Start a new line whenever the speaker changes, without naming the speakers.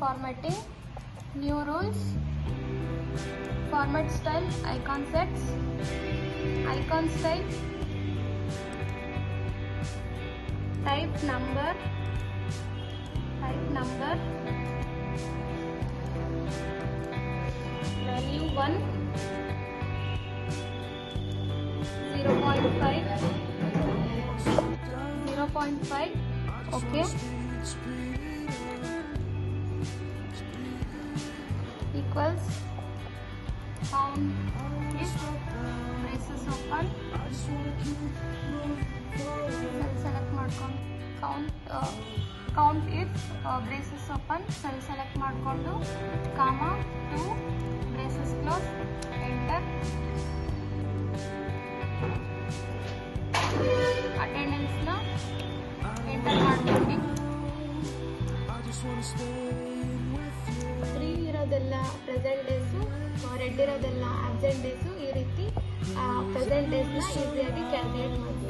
formatting, new rules, format style, icon sets, icon style, type number, value 1, 0.5, okay, equals count if braces open, select ಮಾಡ್ಕೊಂಡು count if braces open, select ಮಾಡ್ಕೊಂಡು comma 2 braces close, enter. Attendance ನ enter ಮಾಡ್ಕೊಂಡು free ಇರೋದೆಲ್ಲ present days, red ಇರೋದೆಲ್ಲ absent days, ಈ ರೀತಿ present ಡೇಸ್ನ ಈಸಿಯಾಗಿ calculate ಮಾಡ್ಬೋದು.